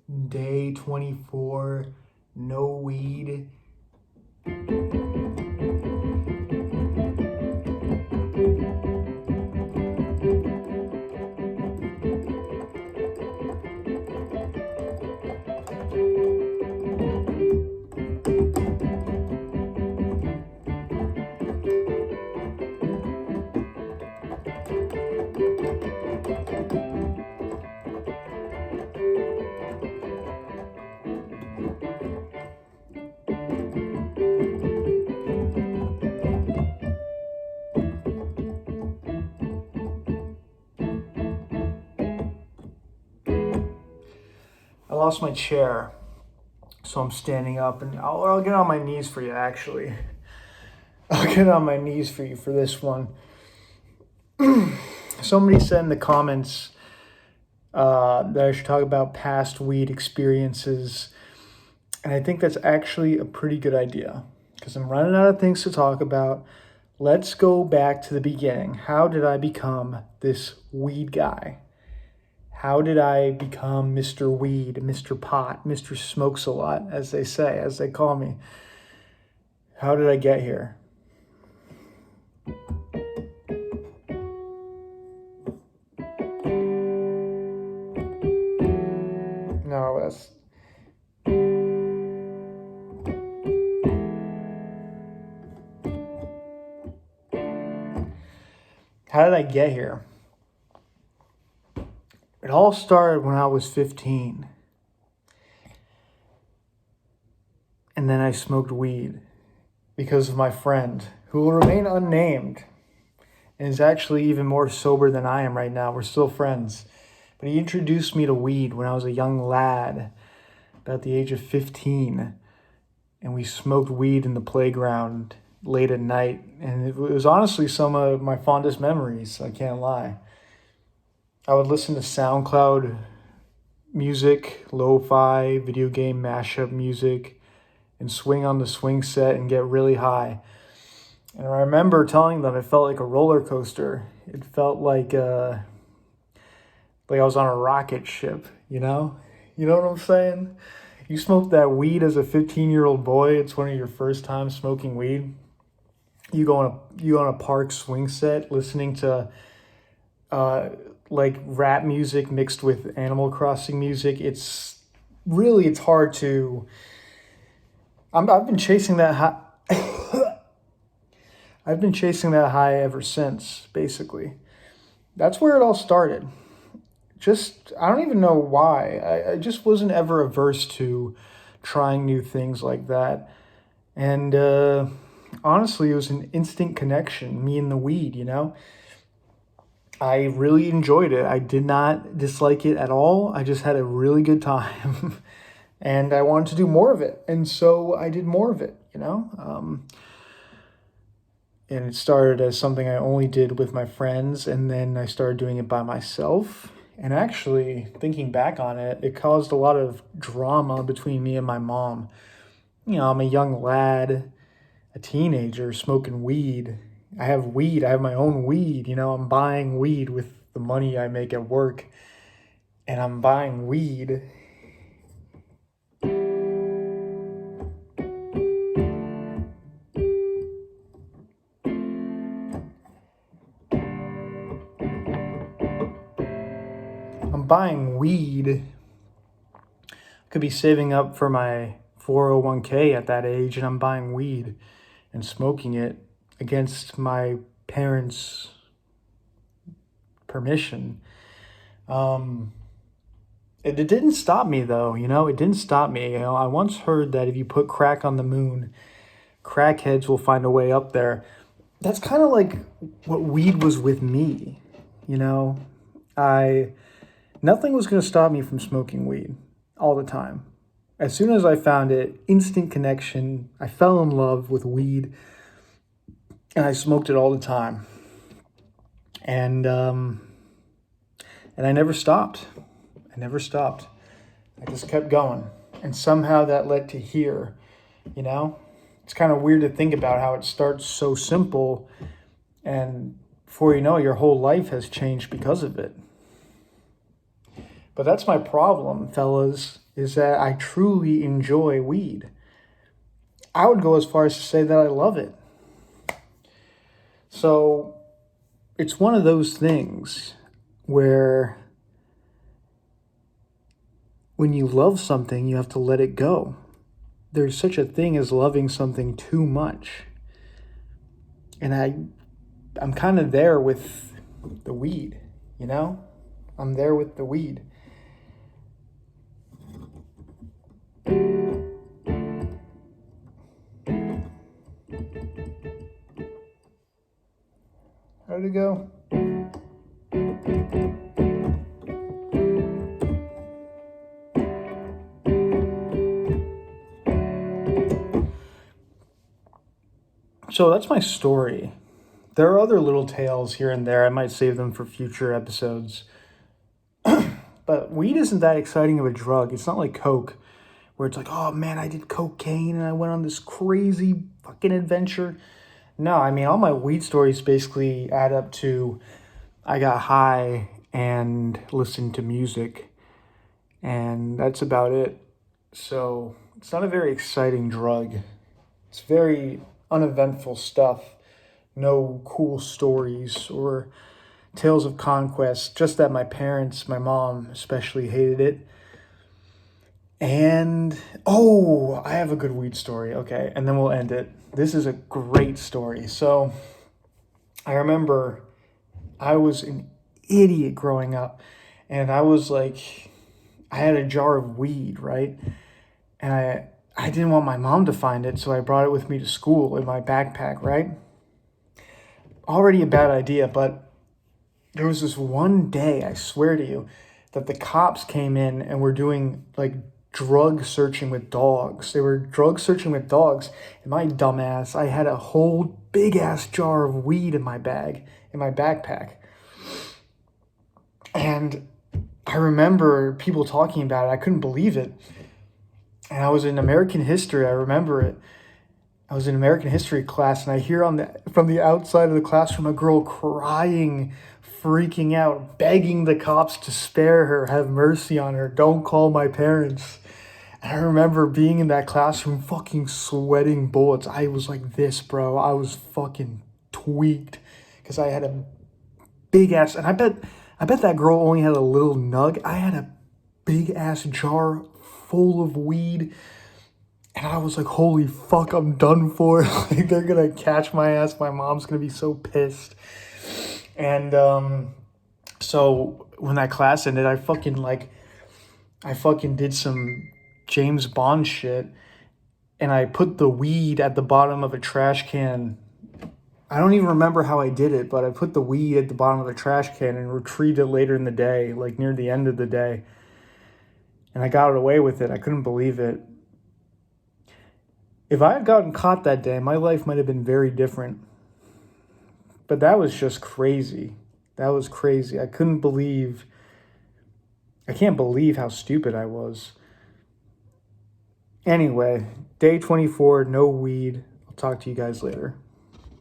Day 24, no weed. I lost my chair, so I'm standing up, and I'll get on my knees for you, actually. I'll get on my knees for you for this one. Somebody said in the comments that I should talk about past weed experiences, and I think that's actually a pretty good idea because I'm running out of things to talk about. Let's go back to the beginning. How did I become this weed guy? How did I become Mr. Weed, Mr. Pot, Mr. Smokes a Lot, as they say, as they call me? How did I get here? No, that's... How did I get here? It all started when I was 15. And then I smoked weed because of my friend, who will remain unnamed and is actually even more sober than I am right now. We're still friends. But he introduced me to weed when I was a young lad, about the age of 15. And we smoked weed in the playground late at night. And it was honestly some of my fondest memories, I can't lie. I would listen to SoundCloud music, lo-fi, video game mashup music, and swing on the swing set and get really high. And I remember telling them it felt like a roller coaster. It felt like I was on a rocket ship, you know? You know what I'm saying? You smoke that weed as a 15-year-old boy, it's one of your first times smoking weed. You go on a park swing set listening to like rap music mixed with Animal Crossing music. It's hard to... I've been chasing that high. I've been chasing that high ever since, basically. That's where it all started. I don't even know why. I just wasn't ever averse to trying new things like that. And honestly, it was an instant connection, me and the weed, you know? I really enjoyed it. I did not dislike it at all. I just had a really good time. And I wanted to do more of it. And so I did more of it, you know? And it started as something I only did with my friends, and then I started doing it by myself. And actually, thinking back on it, it caused a lot of drama between me and my mom. You know, I'm a young lad, a teenager, smoking weed. I have weed. I have my own weed. You know, I'm buying weed with the money I make at work. And I'm buying weed. I'm buying weed. Could be saving up for my 401k at that age, and I'm buying weed and smoking it against my parents' permission. It didn't stop me, though, you know? It didn't stop me. You know, I once heard that if you put crack on the moon, crackheads will find a way up there. That's kind of like what weed was with me, you know? Nothing was going to stop me from smoking weed all the time. As soon as I found it, instant connection. I fell in love with weed, and I smoked it all the time. And I never stopped. I never stopped. I just kept going. And somehow that led to here, you know? It's kind of weird to think about how it starts so simple, and before you know it, your whole life has changed because of it. But that's my problem, fellas, is that I truly enjoy weed. I would go as far as to say that I love it. So it's one of those things where when you love something, you have to let it go. There's such a thing as loving something too much. And I'm kind of there with the weed, you know? I'm there with the weed. How'd it go? So that's my story. There are other little tales here and there. I might save them for future episodes. But weed isn't that exciting of a drug. It's not like Coke, where it's like, oh man, I did cocaine and I went on this crazy fucking adventure. No, I mean, all my weed stories basically add up to I got high and listened to music, and that's about it. So it's not a very exciting drug. It's very uneventful stuff. No cool stories or tales of conquest, just that my parents, my mom especially, hated it. And oh, I have a good weed story. Okay, and then we'll end it. This is a great story. So I remember I was an idiot growing up, and I was like, I had a jar of weed, right? And I didn't want my mom to find it, so I brought it with me to school in my backpack, right? Already a bad idea, but there was this one day, I swear to you, that the cops came in and were doing like drug searching with dogs. They were drug searching with dogs, and my dumbass, I had a whole big ass jar of weed in my bag, in my backpack. And I remember people talking about it. I couldn't believe it. And I was in American history. I remember it. I was in American history class, and I hear from the outside of the classroom a girl crying, freaking out, begging the cops to spare her, have mercy on her, don't call my parents. And I remember being in that classroom fucking sweating bullets. I was like this, bro. I was fucking tweaked because I had a big ass, and I bet that girl only had a little nug. I had a big ass jar full of weed. And I was like, holy fuck, I'm done for. Like, they're going to catch my ass. My mom's going to be so pissed. And so when that class ended, I fucking did some James Bond shit. And I put the weed at the bottom of a trash can. I don't even remember how I did it, but I put the weed at the bottom of the trash can and retrieved it later in the day, like near the end of the day. And I got away with it. I couldn't believe it. If I had gotten caught that day, my life might have been very different. But that was just crazy. That was crazy. I can't believe how stupid I was. Anyway, day 24, no weed. I'll talk to you guys later.